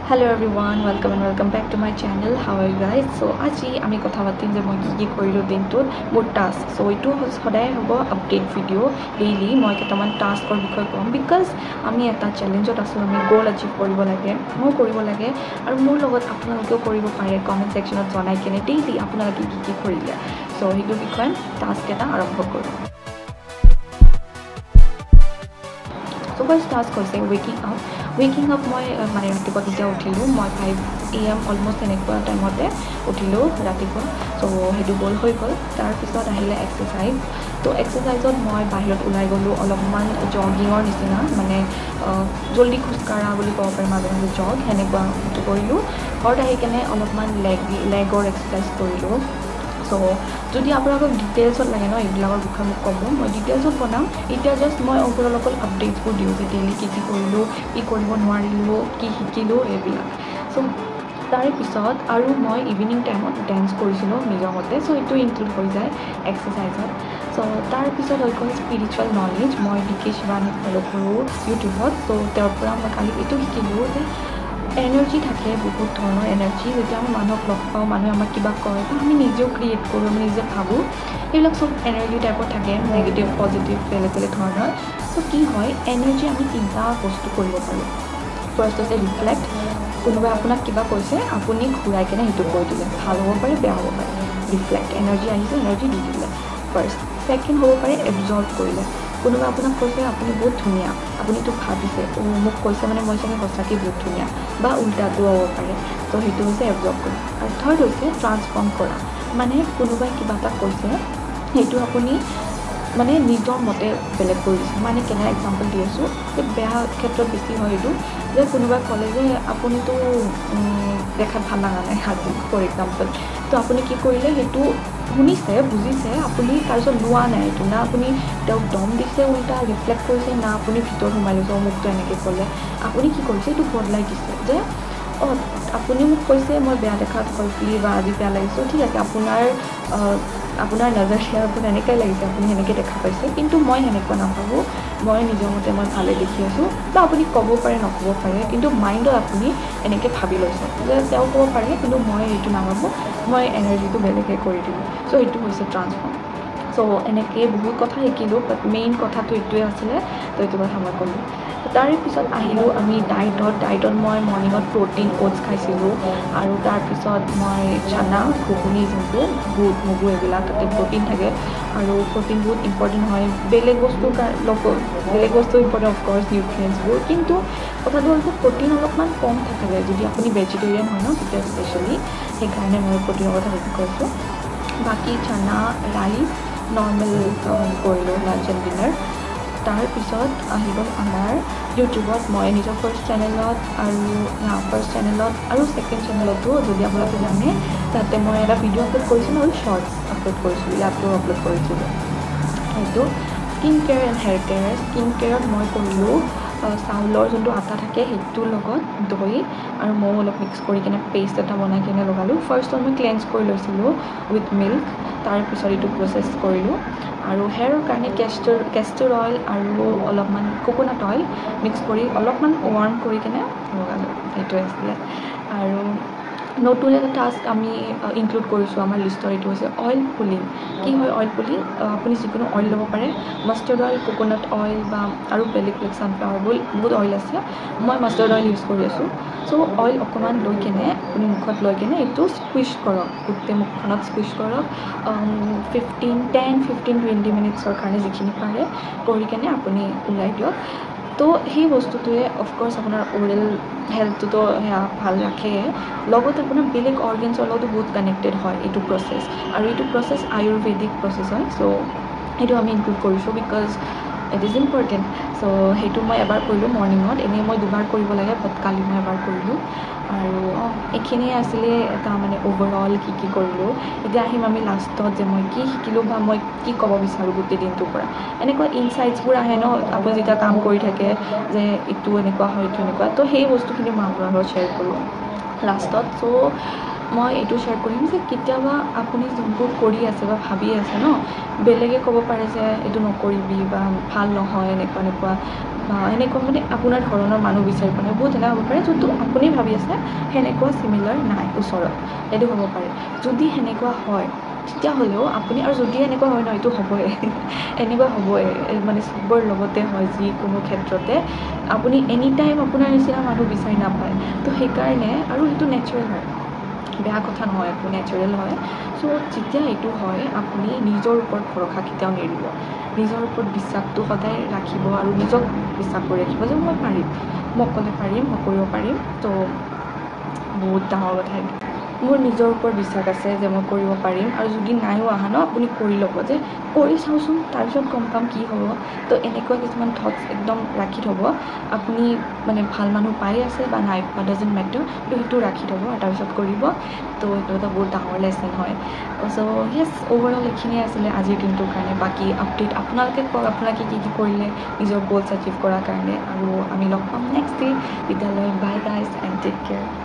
Hello everyone, welcome and welcome back to my channel. How are you guys? So আজি আমি কথা পাতিম যে মই কি কৰিলো দিনটোত মোৰ টাস্ক সো এটো সদায় হ'ব আপডেট ভিডিও ডেইলি মই কেইটামান টাস্কৰ বিষয়ে কম বিকজ আমি এটা চ্যালেঞ্জত আছো আমি গোল অচিভ কৰিব লাগে মই কৰিব লাগে আৰু মোৰ লগত আপোনালোকেও কৰিব পাৰে কমেন্ট সেকশনত জনাই কেনে ডেইলি আপোনালোকে কি কৰিলে সো হেতু বিষয়ে টাস্ক এটা আৰম্ভ কৰো So first task হৈছে waking up মই মানে ৰাতিপুৱা যেতিয়া উঠিলো মই 5 AM অলমোস্ট এনেকুৱা টাইমতে উঠিলো ৰাতিপুৱা সো হেতু গোল হৈ গল তাৰ পিছত আহিলে এক্সাৰসাইজ তো এক্সাৰসাইজত মই বাহিৰত ওলাই গলো অলপমান জগিঙৰ নিচিনা মানে জলদি খোজকাঢ়া বুলি ক'ব পাৰি মাজে মাজে জগ হেনেকুৱা কৰিলো ঘৰত আহি কেনে অলপমান লেগৰ এক্সাৰসাইজ কৰিলো সো যদি আপোনালোকক ডিটেইলছত লাগে ন এইবিলাকৰ বিষয়ে মোক ক'ব মই ডিটেইলছত বনাম এতিয়া জাস্ট মই ওপৰৰ অকল আপডেটছবোৰ দিওঁ যে ডেইলি কি কৰিলো কি কৰিব নোৱাৰিলো কি শিকিলো এইবিলাক সো তাৰে পিছত আৰু মই ইভিনিং টাইমত ডান্স কৰিছিলো নিজৰ মতে সো এইটো ইনক্লুড হৈ যায় এক্সাৰসাইজত সো তাৰ পিছত হৈ গ'ল স্পিৰিচুৱেল নলেজ মই ডিকে শিৱানীক ফ'ল' কৰোঁ ইউটিউবত সো তেওঁৰ পৰা মই কালি এইটো শিকিলোঁ যে এনাৰ্জি থাকে বহুত ধৰণৰ এনাৰ্জি যেতিয়া আমি মানুহক লগ পাওঁ মানুহে আমাক কিবা কয় আমি নিজেও ক্ৰিয়েট কৰোঁ আমি নিজে ভাবোঁ এইবিলাক চব এনাৰ্জি টাইপত থাকে নেগেটিভ পজিটিভ বেলেগ বেলেগ ধৰণৰ তো কি হয় এনাৰ্জি আমি তিনিটা বস্তু কৰিব পাৰোঁ ফাৰ্ষ্ট হৈছে ৰিফ্লেক্ট কোনোবাই আপোনাক কিবা কৈছে আপুনি ঘূৰাই কেনে সেইটো কৈ দিলে ভাল হ'ব পাৰে বেয়া হ'ব পাৰে ৰিফ্লেক্ট এনাৰ্জি আহিছে এনাৰ্জি দি দিলে ফাৰ্ষ্ট ছেকেণ্ড হ'ব পাৰে এবজৰ্ব কৰিলে কোনোবাই আপোনাক কৈছে আপুনি বহুত ধুনীয়া আপুনিতো ভাবিছে মোক কৈছে মানে মই চাগে সঁচাকৈ বহুত ধুনীয়া বা উল্টাটো হ'ব পাৰে তো সেইটো হৈছে এবজৰ্ব কৰা আৰু থাৰ্ড হৈছে ট্ৰান্সফৰ্ম কৰা মানে কোনোবাই কিবা এটা কৈছে সেইটো আপুনি মানে নিজৰ মতে বেলেগ কৰি দিছে মানে কেনে এক্সাম্পল দি আছোঁ যে বেয়া ক্ষেত্ৰত বেছি হয় এইটো যে কোনোবাই ক'লে যে আপুনিতো দেখাত ভাল লগা নাই আজি ফৰ এক্সাম্পল তো আপুনি কি কৰিলে সেইটো শুনিছে বুজিছে আপুনি তাৰপিছত লোৱা নাই এইটো না আপুনি তেওঁক দম দিছে উল্টা ৰিফ্লেক্ট কৰিছে না আপুনি ভিতৰত সোমাই লৈছে মোকতো এনেকৈ ক'লে আপুনি কি কৰিছে এইটো বদলাই দিছে যে আপুনি মোক কৈছে মই বেয়া দেখাত কৈছিলি বা আজি বেয়া লাগিছে ঠিক আছে আপোনাৰ নজৰিয়া আপোনাৰ এনেকৈ লাগিছে আপুনি সেনেকৈ দেখা পাইছে কিন্তু মই সেনেকুৱা নাভাবোঁ মই নিজৰ মতে মই ভালে দেখি আছোঁ বা আপুনি ক'ব পাৰে নক'ব পাৰে কিন্তু মাইণ্ডত আপুনি এনেকৈ ভাবি লৈছে যে তেওঁ ক'ব পাৰে কিন্তু মই এইটো নাভাবোঁ মই এনাৰ্জিটো বেলেগে কৰি দিলোঁ চ' এইটো হৈছে ট্ৰান্সফৰ্ম চ' এনেকৈ বহুত কথা শিকিলোঁ বাট মেইন কথাটো এইটোৱে আছিলে তো এইটো কথা মই ক'লোঁ তাৰে পিছত আহিলোঁ আমি ডাইটত মই মৰ্ণিঙত প্ৰ'টিন অ'টছ খাইছিলোঁ আৰু তাৰপিছত মই চানা ঘুগুনি যোনটো বুট মগু এইবিলাক তাতে প্ৰ'টিন থাকে আৰু প্ৰ'টিন বহুত ইম্পৰ্টেণ্ট হয় বেলেগ বস্তু ইম্পৰ্টেণ্ট অফক'ৰ্ছ নিউট্ৰিয়েণ্টছবোৰ কিন্তু কথাটো হ'ল যে প্ৰ'টিন অলপমান কম থাকে যদি আপুনি ভেজিটেৰিয়ান হয় ন তেতিয়া স্পেচিয়েলি সেইকাৰণে মই প্ৰ'টিনৰ কথা বেছি কৈছোঁ বাকী চানা ৰাইচ নৰ্মেল কৰিলোঁ লাঞ্চ এণ্ড ডিনাৰ তাৰপিছত আহি গ'ল আমাৰ ইউটিউবত মই নিজৰ ফাৰ্ষ্ট চেনেলত আৰু ছেকেণ্ড চেনেলতো যদি আপোনালোকে জানে তাতে মই এটা ভিডিঅ' আপলোড কৰিছিলোঁ আৰু শ্বৰ্টছ আপলোড কৰিছিলোঁ ইয়াতো আপলোড কৰিছিলোঁ সেইটো skin care and here care skin কেয়াৰত মই কৰিলোঁ চাউলৰ যোনটো আটা থাকে সেইটোৰ লগত দৈ আৰু মৌ অলপ মিক্স কৰি কিনে পেষ্ট এটা বনাই কিনে লগালোঁ ফাৰ্ষ্টত মই ক্লেন্স কৰি লৈছিলোঁ উইথ মিল্ক তাৰপিছত এইটো প্ৰচেছ কৰিলোঁ আৰু হেয়াৰৰ কাৰণে কেষ্টৰ অইল আৰু অলপমান কোকোনাট অইল মিক্স কৰি অলপমান ৱাৰ্ম কৰি কিনে লগালোঁ সেইটোৱে আছিলে আৰু নতুন এটা টাস্ক আমি ইনক্লুড কৰিছোঁ আমাৰ লিষ্টৰ এইটো হৈছে অইল পুলিং কি হয় অইল পুলিং আপুনি যিকোনো অইল ল'ব পাৰে মাষ্টাৰ্ড অইল কোকোনাট অইল বা আৰু বেলেগ ছানফ্লাৱাৰ বহুত অইল আছে মই মাষ্টাৰ্ড অইল ইউজ কৰি আছোঁ চ' অইল অকণমান লৈ কেনে আপুনি মুখত লৈ কেনে এইটো স্কুইচ কৰক গোটেই মুখখনত স্কুইচ কৰক 10-15-20 মিনিটছৰ কাৰণে যিখিনি পাৰে কৰি কেনে আপুনি ওলাই দিয়ক তো সেই বস্তুটোৱে অফক'ৰ্ছ আপোনাৰ অৰেল হেল্থটোতো সেয়া ভাল ৰাখে লগত আপোনাৰ বেলেগ অৰ্গেনছৰ লগতো বহুত কানেক্টেড হয় এইটো প্ৰচেছ আৰু এইটো প্ৰচেছ আয়ুৰ্বেদিক প্ৰচেছ হয় চ' সেইটো আমি ইনক্লুড কৰিছোঁ বিকজ ইট ইজ ইম্পৰ্টেণ্ট চ' সেইটো মই এবাৰ কৰিলোঁ মৰ্ণিঙত এনেই মই দুবাৰ কৰিব লাগে বাট কালি মই এবাৰ কৰিলোঁ আৰু এইখিনিয়ে আছিলে এটা মানে অভাৰঅল কি কৰিলোঁ এতিয়া আহিম আমি লাষ্টত যে মই কি শিকিলোঁ বা মই কি ক'ব বিচাৰোঁ গোটেই দিনটোৰ পৰা এনেকুৱা ইনচাইটছবোৰ আহে ন আপুনি যেতিয়া কাম কৰি থাকে যে এইটো এনেকুৱা হয় এইটো এনেকুৱা তো সেই বস্তুখিনি মই আপোনাৰ লগত শ্বেয়াৰ কৰোঁ লাষ্টত চ' মই এইটো শ্বেয়াৰ কৰিম যে কেতিয়াবা আপুনি যোনবোৰ কৰি আছে বা ভাবি আছে ন বেলেগে ক'ব পাৰে যে এইটো নকৰিবি বা ভাল নহয় এনেকুৱা এনেকুৱা মানে আপোনাৰ ধৰণৰ মানুহ বিচাৰি পোৱা নাই বহুত এনেকুৱা হ'ব পাৰে যোনটো আপুনি ভাবি আছে সেনেকুৱা চিমিলাৰ নাই ওচৰত সেইটো হ'ব পাৰে যদি সেনেকুৱা হয় তেতিয়াহ'লেও আপুনি আৰু যদি এনেকুৱা হয় ন এইটো হ'বই এনেকুৱা হ'বই মানে চবৰ লগতে হয় যিকোনো ক্ষেত্ৰতে আপুনি এনি টাইম আপোনাৰ নিচিনা মানুহ বিচাৰি নাপায় তো সেইকাৰণে আৰু সেইটো নেচাৰেল হয় বেয়া কথা নহয় একো নেচাৰেল হয় চ' যেতিয়া এইটো হয় আপুনি নিজৰ ওপৰত ভৰসা কেতিয়াও নেৰিব নিজৰ ওপৰত বিশ্বাসটো সদায় ৰাখিব আৰু নিজক বিশ্বাস কৰি ৰাখিব যে মই পাৰিম মই অকলে পাৰিম মই কৰিব পাৰিম তো বহুত ডাঙৰ কথা মোৰ নিজৰ ওপৰত বিশ্বাস আছে যে মই কৰিব পাৰিম আৰু যদি নাইও অহা ন আপুনি কৰি ল'ব যে কৰি চাওঁচোন তাৰপিছত গম পাম কি হ'ব তো এনেকুৱা কিছুমান থটছ একদম ৰাখি থ'ব আপুনি মানে ভাল মানুহ পাই আছে বা নাই পোৱা ডাজেণ্ট মেটাৰ তো সেইটো ৰাখি থ'ব আৰু তাৰপিছত কৰিব তো এইটো এটা বহুত ডাঙৰ লেচন হয় চ' য়েছ অ'ভাৰঅল এইখিনিয়ে আছিলে আজিৰ দিনটোৰ কাৰণে বাকী আপডেট আপোনালোকে কওক আপোনালোকে কি কৰিলে নিজৰ গ'লছ এচিভ কৰাৰ কাৰণে আৰু আমি লগ পাম নেক্সট ডে তেতিয়ালৈ bye guys and take care